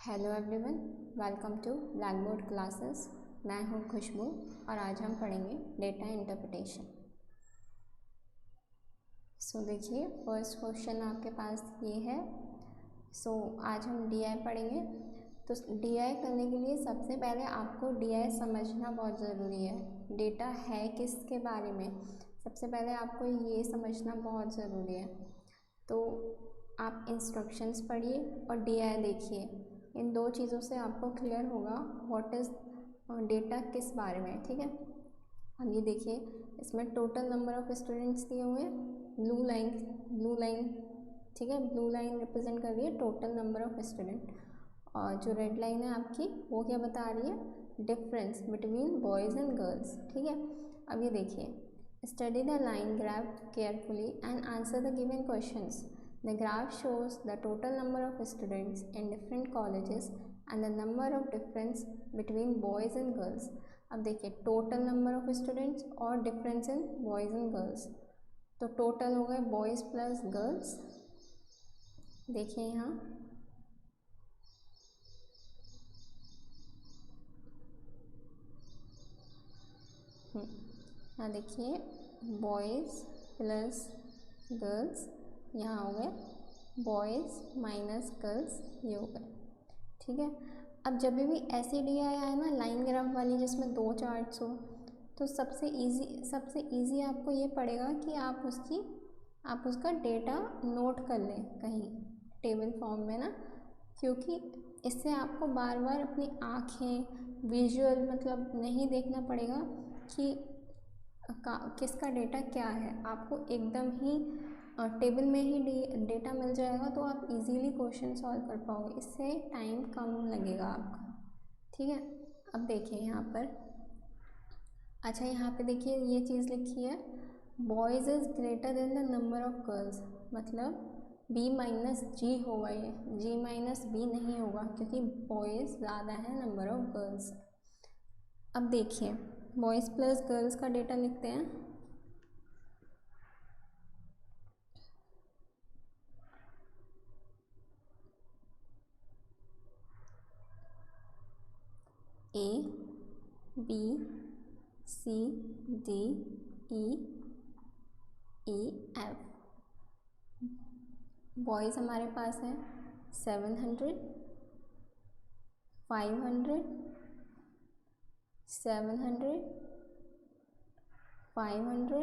Hello everyone, welcome to black board classes. मैं हूं खुशबू और आज हम पढ़ेंगे डेटा इंटरप्रिटेशन। देखिए, फर्स्ट क्वेश्चन आपके पास ये है। आज हम डीआई पढ़ेंगे। तो डीआई करने के लिए सबसे पहले आपको डीआई समझना बहुत ज़रूरी है। डेटा है किसके बारे में, सबसे पहले आपको ये समझना बहुत ज़रूरी है। तो आप इंस्ट्रक्शंस पढ़िए और डीआई देखिए। इन दो चीज़ों से आपको क्लियर होगा व्हाट इज़ डेटा किस बारे में। ठीक है, अब ये देखिए, इसमें टोटल नंबर ऑफ स्टूडेंट्स दिए हुए हैं। ब्लू लाइन, ठीक है, ब्लू लाइन रिप्रेजेंट कर रही है टोटल नंबर ऑफ स्टूडेंट, और जो रेड लाइन है आपकी वो क्या बता रही है, difference between boys and girls. ठीक है, अब ये देखिए, study the line graph carefully and answer the given questions. The graph shows the total number of students in different colleges and the number of difference between boys and girls. अब देखिए, total number of students और difference in boys and girls. तो total हो गए boys plus girls. देखिए यहाँ देखिए, boys plus girls, यहाँ हो गए बॉयज़ माइनस गर्ल्स, ये हो गए। ठीक है, अब जब भी ऐसी डीआई आए ना, लाइन ग्राफ वाली, जिसमें दो चार्ट्स हो, तो सबसे इजी आपको ये पड़ेगा कि आप उसका डेटा नोट कर लें कहीं टेबल फॉर्म में ना, क्योंकि इससे आपको बार बार अपनी आँखें विजुअल मतलब नहीं देखना पड़ेगा कि किसका डेटा क्या है। आपको एकदम ही टेबल में ही डेटा मिल जाएगा, तो आप इजीली क्वेश्चन सॉल्व कर पाओगे, इससे टाइम कम लगेगा आपका। ठीक है, अब देखिए यहाँ पर, अच्छा यहाँ पे देखिए ये चीज़ लिखी है, boys is greater than the number of girls, मतलब बी माइनस जी होगा, ये जी माइनस बी नहीं होगा, क्योंकि बॉयज़ ज़्यादा है नंबर ऑफ गर्ल्स। अब देखिए, बॉयज़ प्लस गर्ल्स का डेटा लिखते हैं। A B C D E F. Boys हमारे पास है 700, 500, 700, 500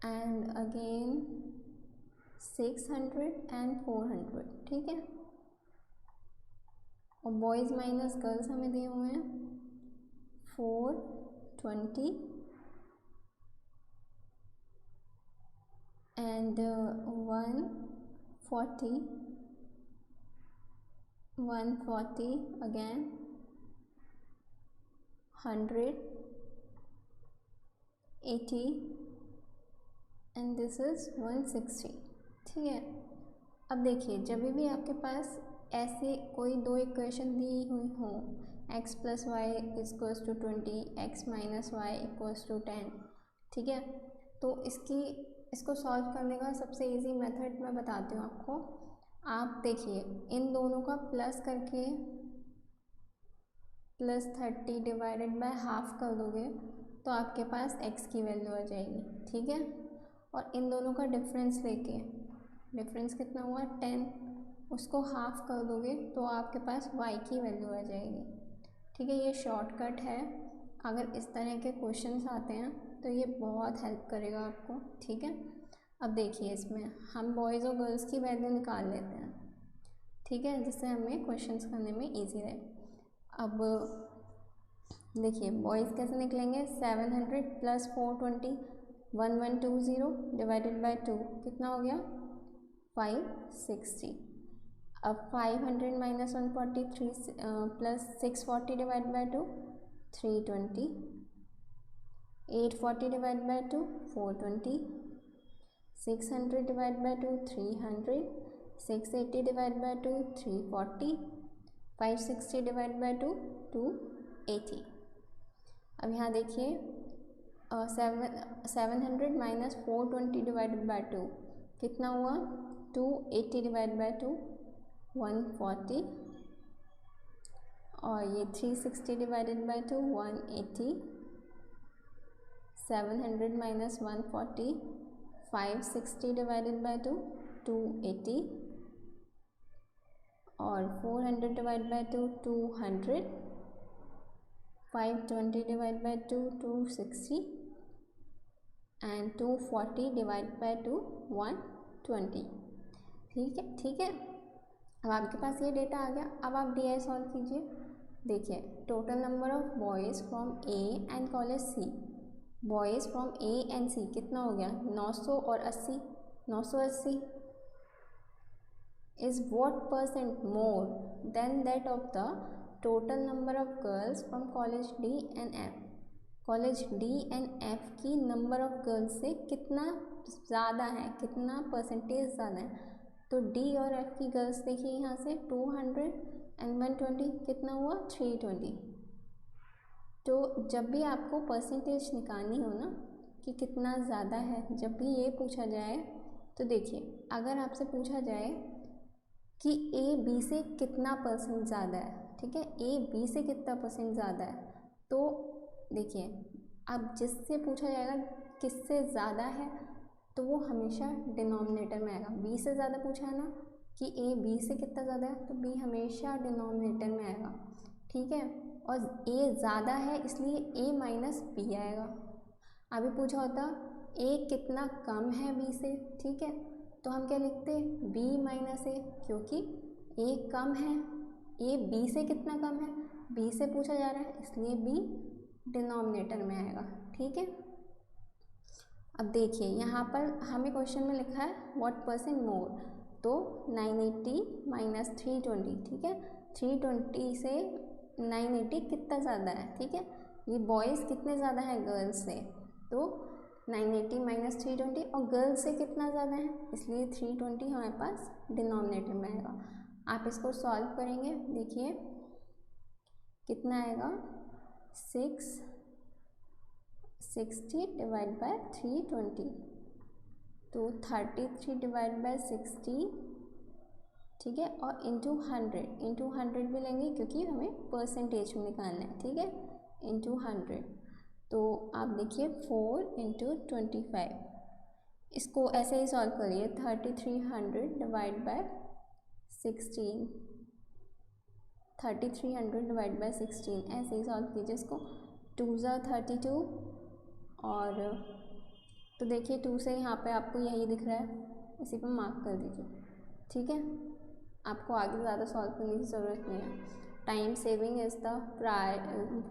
एंड अगेन 600 एंड 400। ठीक है, और बॉयज़ माइनस गर्ल्स हमें दिए हुए हैं 420 and 140 again 100, 80 and this is 160। ठीक है, अब देखिए, जब भी आपके पास ऐसे कोई दो इक्वेशन दी हुई हो, x plus y equals to 20, x minus y equals to 10, ठीक है, तो इसको सॉल्व करने का सबसे इजी मेथड मैं बताती हूँ आपको। आप देखिए, इन दोनों का प्लस करके +30 डिवाइडेड बाय हाफ कर दोगे तो आपके पास x की वैल्यू आ जाएगी। ठीक है, और इन दोनों का डिफरेंस लेके, डिफरेंस कितना हुआ 10, उसको हाफ कर दोगे तो आपके पास y की वैल्यू आ जाएगी। ठीक है, ये शॉर्टकट है, अगर इस तरह के क्वेश्चंस आते हैं तो ये बहुत हेल्प करेगा आपको। ठीक है, अब देखिए, इसमें हम बॉयज़ और गर्ल्स की वैल्यू निकाल लेते हैं। ठीक है, जिससे हमें क्वेश्चंस करने में ईजी रहे। अब देखिए, बॉयज़ कैसे निकलेंगे, 700 प्लस 420, 1120 डिवाइडेड बाय 2 कितना हो गया 560। अब 500 minus 143 plus 640 divide by 2 320, 840 divide by 2 420, 600 divide by 2 300, 680 divide by 2 340, 560 divide by 2 280। अब यहाँ देखिए, 700 माइनस 420 डिवाइडेड बाय 2 कितना हुआ 280 डिवाइड बाय 2 140, और ये 360 divided by 2 180, 700 minus 140, 560 divided by 2 280, और 400 divide by 2 200, 520 divide by 2 260, and 240 divide by 2 120। ठीक है। अब आपके पास ये डेटा आ गया। अब आप डी आई सॉल्व कीजिए। देखिए, total number of boys from A and college C, boys from A and C कितना हो गया 900 और 80, 980 is what percent more than that of the total number of girls from college D and F. College D and F की number of girls से कितना ज़्यादा है, कितना परसेंटेज ज़्यादा है। तो डी और एफ की गर्ल्स देखिए यहाँ से 200 एंड 120 कितना हुआ 320। तो जब भी आपको परसेंटेज निकालनी हो ना कि कितना ज़्यादा है, जब भी ये पूछा जाए तो देखिए, अगर आपसे पूछा जाए कि ए बी से कितना परसेंट ज़्यादा है, ठीक है, ए बी से कितना परसेंट ज़्यादा है, तो देखिए अब जिससे पूछा जाएगा किससे ज़्यादा है तो वो हमेशा डिनोमिनेटर में आएगा। बी से ज़्यादा पूछा है ना कि ए बी से कितना ज़्यादा है, तो बी हमेशा डिनोमिनेटर में आएगा। ठीक है, और ए ज़्यादा है इसलिए ए माइनस बी आएगा। अभी पूछा होता ए कितना कम है बी से, ठीक है, तो हम क्या लिखते बी माइनस ए, क्योंकि ए कम है, ए बी से कितना कम है, बी से पूछा जा रहा है इसलिए बी डिनोमिनेटर में आएगा। ठीक है, अब देखिए यहाँ पर हमें क्वेश्चन में लिखा है व्हाट परसेंट मोर, तो 980 माइनस 320, ठीक है, 320 से 980 कितना ज़्यादा है, ठीक है, ये बॉयज़ कितने ज़्यादा हैं गर्ल्स से, तो 980 माइनस 320, और गर्ल्स से कितना ज़्यादा है इसलिए 320 हमारे पास डिनोमिनेटर में आएगा। आप इसको सॉल्व करेंगे, देखिए कितना आएगा 660 डिवाइड बाय 320, तो 33 डिवाइड बाय 60, ठीक है, और इंटू 100 भी लेंगे क्योंकि हमें परसेंटेज में निकालना है। ठीक है, इंटू 100, तो आप देखिए 4 इंटू 25, इसको ऐसे ही सॉल्व करिए 3300 डिवाइड बाय 16, 3300 डिवाइड बाय 16 ऐसे ही सॉल्व कीजिए इसको। 2 ज़ा 32, और तो देखिए 2 से यहाँ पे आपको यही दिख रहा है, इसी पर मार्क कर दीजिए। ठीक है, आपको आगे ज़्यादा सॉल्व करने की ज़रूरत नहीं है। Time saving is the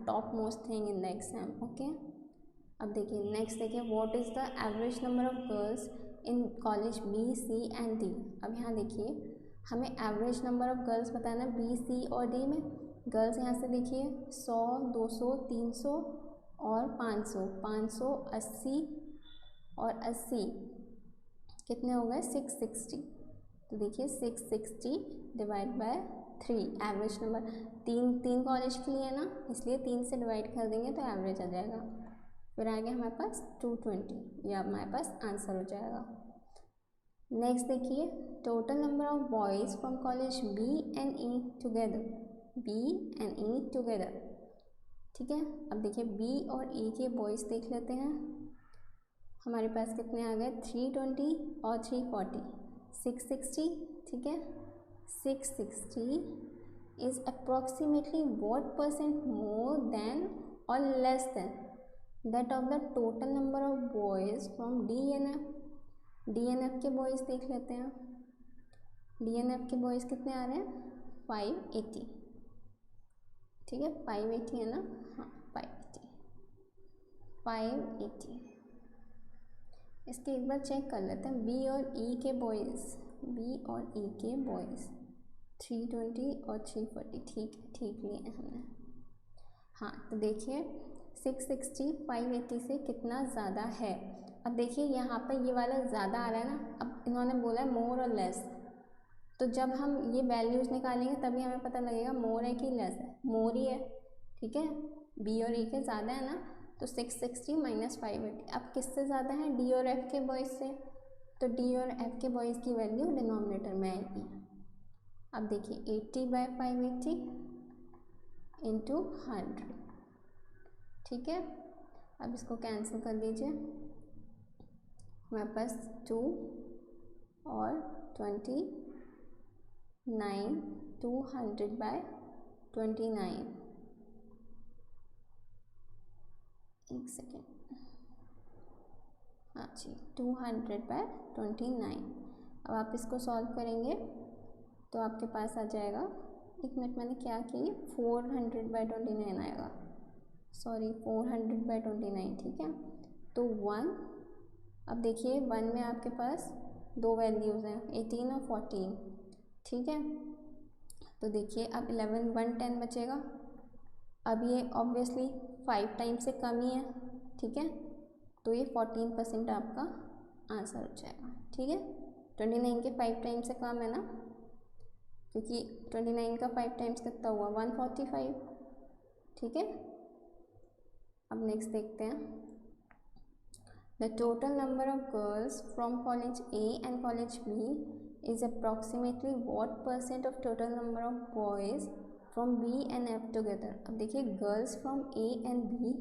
top most thing in the exam. Okay, अब देखिए नेक्स्ट देखिए what is the average number of girls in college B C and D. अब यहाँ देखिए हमें एवरेज नंबर ऑफ गर्ल्स बताना है बी सी और डी में। गर्ल्स यहाँ से देखिए 100, 200, 300 और 500, 580 और 80 कितने हो गए 660। तो देखिए 660 डिवाइड बाय 3 एवरेज नंबर, तीन कॉलेज के लिए ना, इसलिए 3 से डिवाइड कर देंगे तो एवरेज आ जाएगा। फिर आगे हमारे पास 220, ये हमारे पास आंसर हो जाएगा। नेक्स्ट देखिए total number of boys from college B and E together, B and E together. ठीक है, अब देखिए बी और ई के बॉयज़ देख लेते हैं। हमारे पास कितने आ गए 320 और 340, 660। ठीक है, 660 is approximately what percent more than और less than that of the total number of boys from D N F. D N F के बॉयज़ देख लेते हैं। डी एन एफ के बॉयज़ कितने आ रहे हैं 580। ठीक है, 580 है ना, हाँ 580। इसके एक बार चेक कर लेते हैं बी और ई के बॉयज़, बी और ई के बॉयज़ 320 और 340, ठीक लिए हमने। हाँ, तो देखिए 660 580 से कितना ज़्यादा है। अब देखिए यहाँ पर ये वाला ज़्यादा आ रहा है ना, अब इन्होंने बोला है मोर और लेस, तो जब हम ये वैल्यूज़ निकालेंगे तभी हमें पता लगेगा मोर है कि लेस है। मोर ही है, ठीक है, बी और ई के ज़्यादा है ना, तो 660 माइनस 580। अब किससे ज़्यादा है डी और एफ के बॉयज़ से, तो डी और एफ के बॉयज़ की वैल्यू डिनोमिनेटर में आएगी। अब देखिए 80/580 इंटू 100, ठीक है। अब इसको कैंसिल कर लीजिए, हमारे पास 2 और 29, 200/29, एक सेकेंड, हाँ जी 200/29। अब आप इसको सॉल्व करेंगे तो आपके पास आ जाएगा, एक मिनट मैंने क्या किया, 400/29 आएगा, सॉरी 400/29, ठीक है। तो 1, अब देखिए 1 में आपके पास दो वैल्यूज़ हैं 18 और 14, ठीक है। तो देखिए अब 11 1 10 बचेगा। अब ये ऑब्वियसली 5 टाइम्स से कम ही है, ठीक है। तो ये 14% आपका आंसर हो जाएगा, ठीक है। 29 के 5 टाइम्स से कम है ना, क्योंकि 29 का 5 टाइम्स कितना हुआ 145, ठीक है। अब नेक्स्ट देखते हैं, the total number of girls from college A and college B is approximately what % of total number of boys from B and F together. अब देखिए girls from A and B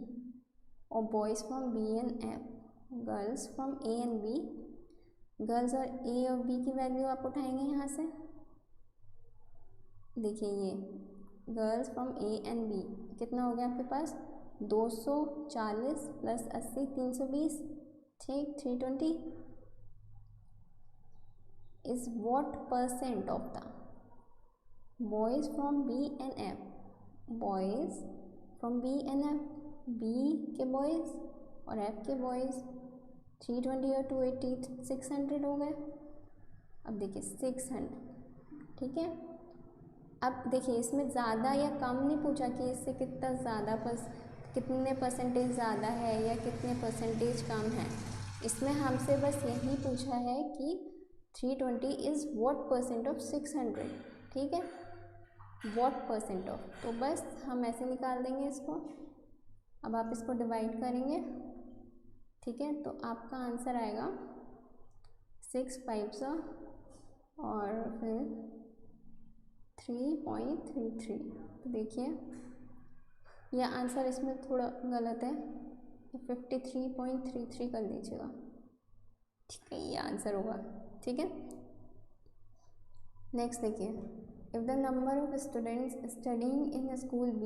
और boys from B and F, girls from A and B, girls और A और B की value आप उठाएंगे यहाँ से, देखिए ये girls from A and B कितना हो गया आपके पास 240 + 80 320, ठीक 320 is what % of the boys from B and F, boys from B and F, B के बॉयज़ और F के बॉयज़, 320 और 280 600 हो गए। अब देखिए 600, ठीक है। अब देखिए इसमें ज़्यादा या कम नहीं पूछा कि इससे कितना ज़्यादा कितने % ज़्यादा है या कितने % कम है, इसमें हमसे बस यही पूछा है कि 320 इज़ व्हाट % ऑफ 600, ठीक है, व्हाट % ऑफ, तो बस हम ऐसे निकाल देंगे इसको। अब आप इसको डिवाइड करेंगे, ठीक है, तो आपका आंसर आएगा 6 5 और फिर 3.33। तो देखिए यह आंसर इसमें थोड़ा गलत है, तो 53.33 कर लीजिएगा, ठीक है, ये आंसर होगा, ठीक है। नेक्स्ट देखिए, if the number of students studying in school B,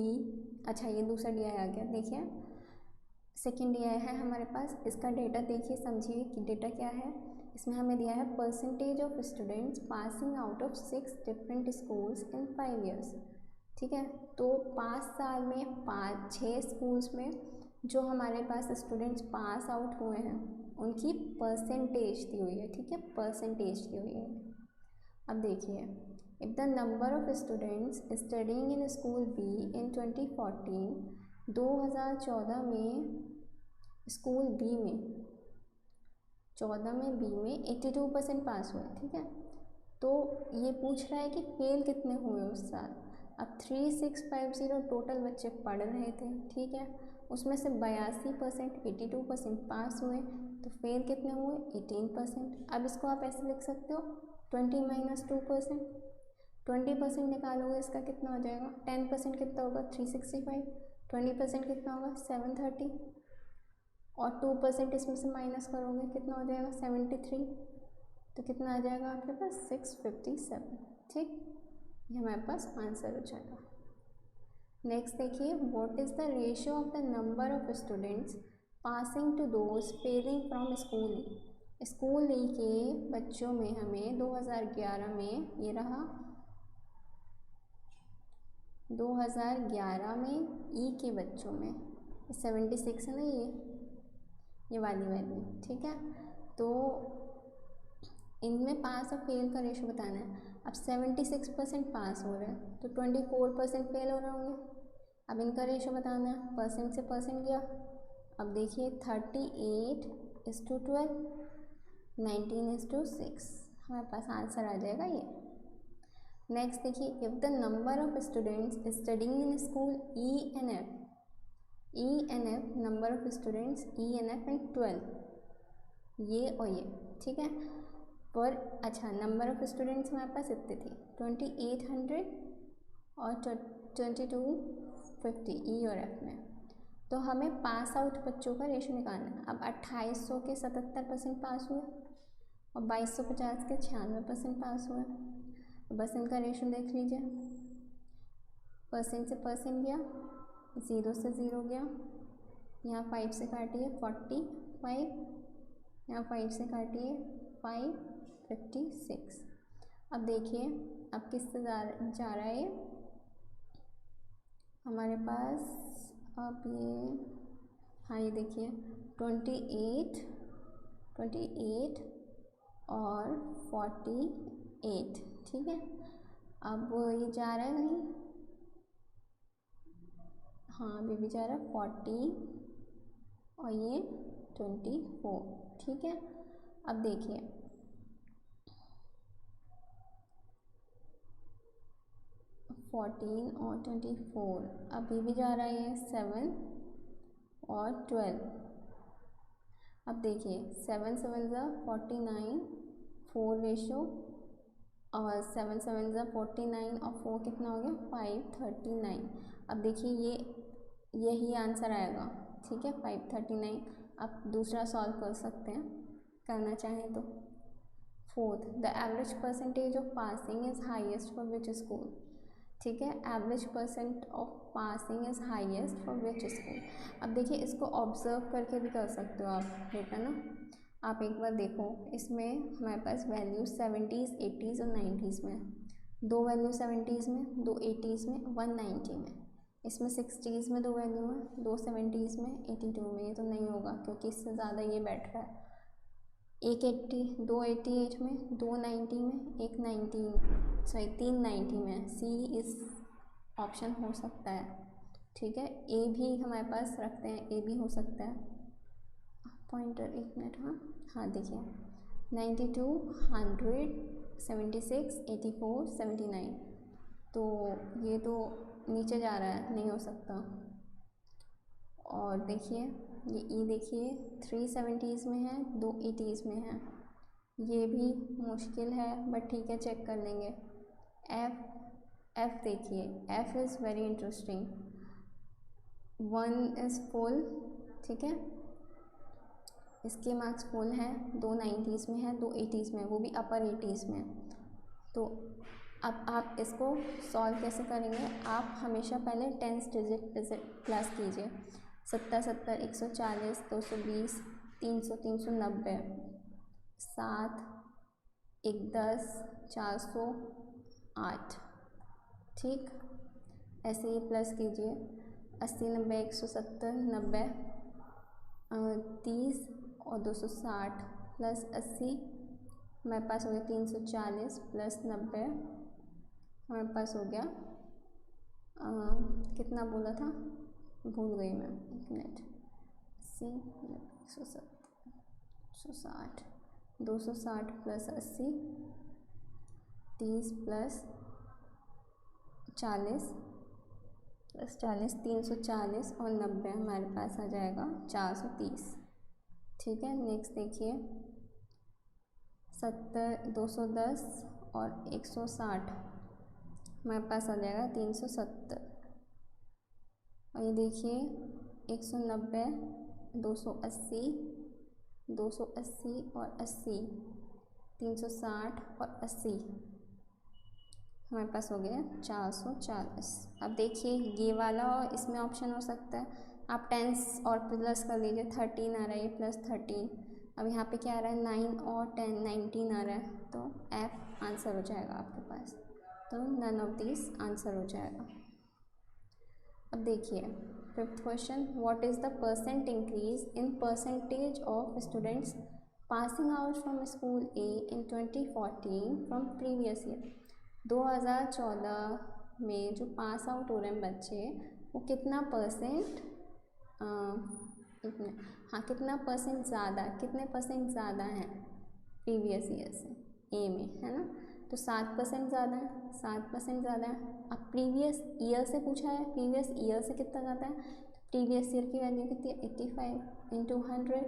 अच्छा ये दूसरा DI आ गया, देखिए सेकेंड DI है हमारे पास, इसका डेटा देखिए समझिए कि डेटा क्या है। इसमें हमें दिया है % of students passing out of 6 different schools in 5 years, ठीक है। तो 5 साल में 6 स्कूल्स में जो हमारे पास स्टूडेंट्स पास आउट हुए हैं उनकी परसेंटेज दी हुई है, ठीक है, परसेंटेज दी हुई है। अब देखिए, if the number of students studying in school B इन 2014, 2014 में स्कूल B में 14 में B में 82% पास हुए, ठीक है। तो ये पूछ रहा है कि फेल कितने हुए उस साल। अब 3650 टोटल बच्चे पढ़ रहे थे, ठीक है, उसमें से 82% 82% पास हुए, तो फेल कितने हुए 18%। अब इसको आप ऐसे लिख सकते हो 20 - 2%, 20% निकालोगे इसका कितना हो जाएगा, 10% कितना होगा 365, 20% कितना होगा 730 और 2% इसमें से माइनस करोगे कितना हो जाएगा 73, तो कितना आ जाएगा आपके पास 657, ठीक, ये हमारे पास आंसर हो जाएगा। नेक्स्ट देखिए, what is the ratio of the number of students passing to those failing from school E। School E के बच्चों में हमें 2011 में ये रहा, 2011 में E के बच्चों में 76 है ना, ये वाली वैल्यू, ठीक है। तो इनमें पास और फेल का रेशो बताना है। अब 76% पास हो रहे हैं तो 24% फेल हो रहे होंगे। अब इनका रेशो बताना है, परसेंट से परसेंट गया। अब देखिए 38:12, 19:6, हमारे पास आंसर आ जाएगा ये। नेक्स्ट देखिए, if the number of students studying in school E and F, number of students E and F and 12, ये और ये, ठीक है। पर अच्छा नंबर ऑफ़ स्टूडेंट्स हमारे पास इतने थे 2800 और 2250 ई और एफ में। तो हमें पास आउट बच्चों का रेशो निकालना है। अब 2800 के 77% पास हुए और 2250 के 96% पास हुए। तो बस इनका रेशो देख लीजिए, परसेंट से परसेंट गया, 0 से 0 गया, यहाँ 5 से काटिए 45, यहाँ 5 से काटिए 556। अब देखिए अब किससे जा रहा है ये हमारे पास। अब ये हाँ ये देखिए 28 और 48, ठीक है। अब ये जा रहा है कहीं, हाँ अभी भी जा रहा है 40 और ये 24, ठीक है। अब देखिए 14 और 24, अभी भी जा रहा है 7 और 12। अब देखिए 7 7 ज़ा 49, 4 रेशो और 7 7 ज़ा 49 और 4 कितना हो गया 539। अब देखिए यही आंसर आएगा, ठीक है 539। अब दूसरा सॉल्व कर सकते हैं करना चाहें तो। Fourth, the average percentage of passing is highest for which school, ठीक है। Average percent of passing is highest for which school. अब देखिए इसको ऑब्जर्व करके भी कर सकते हो आप बेटा ना। आप एक बार देखो इसमें हमारे पास वैल्यू 70s 80s और 90s में, 2 वैल्यू 70s में, 2 80s में, 1 90 में। इसमें 60s में 2 वैल्यू है, 2 70s में, 82 में। ये तो नहीं होगा क्योंकि इससे ज़्यादा ये बैठ रहा है। 2 88 में, 2 90 में, 3 90 में। सी इस ऑप्शन हो सकता है, ठीक है। ए भी हमारे पास रखते हैं, ए भी हो सकता है। पॉइंटर एक मिनट, हाँ देखिए 92 100 76 84 79। तो ये तो नीचे जा रहा है, नहीं हो सकता। और देखिए ये ई देखिए 3 70s में है, 2 80s में है। ये भी मुश्किल है बट ठीक है चेक कर लेंगे। एफ देखिए F is very interesting, 1 is full, ठीक है। इसके मार्क्स फुल हैं, 2 90s में है, 2 80s में, वो भी अपर 80s में। तो अब आप इसको सॉल्व कैसे करेंगे, आप हमेशा पहले 10 डिजिट प्लस कीजिए। 70 70 140 220 300 390 7 1 10 408, ठीक। ऐसे ही प्लस कीजिए 80 90 170 90 30 और 260 प्लस 80 हमारे पास हो गया 340 प्लस 90 हमारे पास हो गया कितना बोला था भूल गई मैं, एक मिनट। 80 160 260 प्लस 80 30 प्लस 40 प्लस 40 340 और 90 हमारे पास आ जाएगा 430, ठीक है। नेक्स्ट देखिए 70 210 और 160 हमारे पास आ जाएगा 370। और ये देखिए 190 280 280 और 80 360 और 80 हमारे पास हो गया 440। अब देखिए ये वाला और इसमें ऑप्शन हो सकता है, आप 10 और प्लस कर लीजिए, 13 आ रहा है, ये प्लस 13। अब यहाँ पे क्या आ रहा है 9 और 10 19 आ रहा है, तो एफ आंसर हो जाएगा आपके पास। तो नन ऑफ दिस आंसर हो जाएगा। अब देखिए fifth question, what is the percent increase in percentage of students passing out from school A in 2014 from previous year. 2014 में जो पास आउट हो रहे हैं बच्चे वो कितना परसेंट कितना परसेंट ज़्यादा, कितने परसेंट ज़्यादा हैं प्रीवियस ईयर से ए में, है ना। तो 7% ज़्यादा है, 7% ज़्यादा है। अब प्रीवियस ईयर से पूछा है, प्रीवियस ईयर से कितना ज़्यादा है, प्रीवियस ईयर की वैल्यू कितनी है 85 × 100,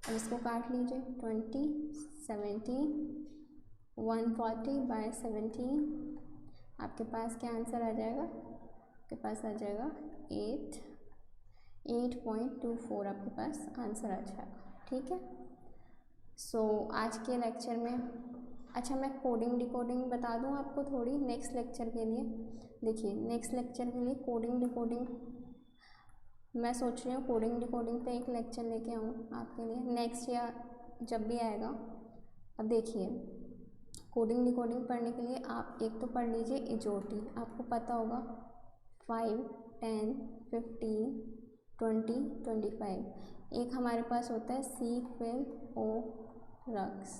अब इसको काट लीजिए 20, 17, 140/17 आपके पास क्या आंसर आ जाएगा? आपके पास आ जाएगा 8.24 आपके पास आंसर आ जाएगा। ठीक है। सो आज के लेक्चर में अच्छा मैं कोडिंग डिकोडिंग बता दूं आपको थोड़ी नेक्स्ट लेक्चर के लिए। देखिए नेक्स्ट लेक्चर के लिए कोडिंग डिकोडिंग मैं सोच रही हूँ कोडिंग डिकोडिंग पे एक लेक्चर लेके आऊँ आपके लिए नेक्स्ट या जब भी आएगा। अब देखिए कोडिंग डिकोडिंग पढ़ने के लिए आप एक तो पढ़ लीजिए इजोटी, आपको पता होगा 5, 10, 15, 20, 25। एक हमारे पास होता है सीक, फिल, ओ, रक्स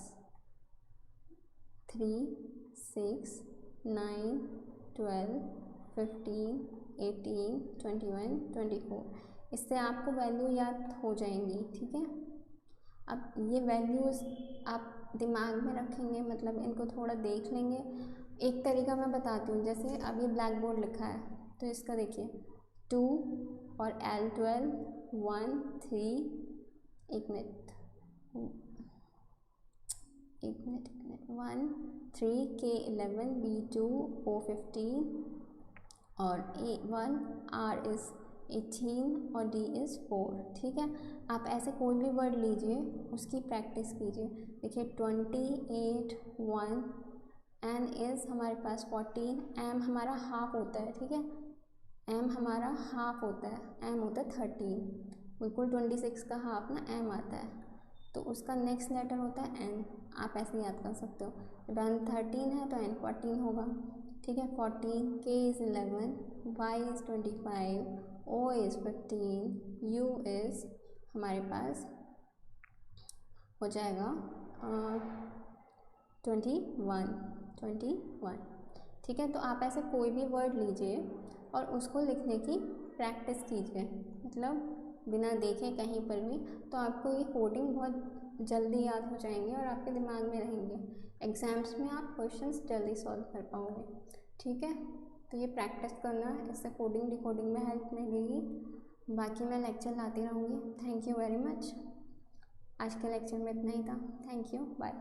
3, 6, 9, 12, 15, 18, 21, 24। इससे आपको वैल्यू याद हो जाएंगी। ठीक है। अब ये वैल्यूज़ आप दिमाग में रखेंगे, मतलब इनको थोड़ा देख लेंगे। एक तरीका मैं बताती हूँ, जैसे अब ये ब्लैक बोर्ड लिखा है तो इसका देखिए 2 और L12 1 3 1 minute 1 3 K11 B2 O15 और A1 R is 18 और D is 4। ठीक है। आप ऐसे कोई भी वर्ड लीजिए उसकी प्रैक्टिस कीजिए। देखिए 28 1 N इज़ हमारे पास 14, M हमारा हाफ होता है। ठीक है। M हमारा हाफ होता है, M होता है 13, बिल्कुल 26 का हाफ ना M आता है, तो उसका नेक्स्ट लेटर होता है N। आप ऐसे याद कर सकते हो। जब N 13 है तो N 14 होगा। ठीक है। 14, K is 11, Y is 25, O is 15, U is हमारे पास हो जाएगा 21। ठीक है। तो आप ऐसे कोई भी वर्ड लीजिए और उसको लिखने की प्रैक्टिस कीजिए, मतलब बिना देखे कहीं पर भी, तो आपको ये कोडिंग बहुत जल्दी याद हो जाएंगे और आपके दिमाग में रहेंगे। एग्ज़ाम्स में आप क्वेश्चंस जल्दी सॉल्व कर पाओगे। ठीक है। तो ये प्रैक्टिस करना है, इससे कोडिंग डिकोडिंग में हेल्प मिलेगी। बाकी मैं लेक्चर लाती रहूँगी। Thank you very much. आज के लेक्चर में इतना ही था। Thank you, bye.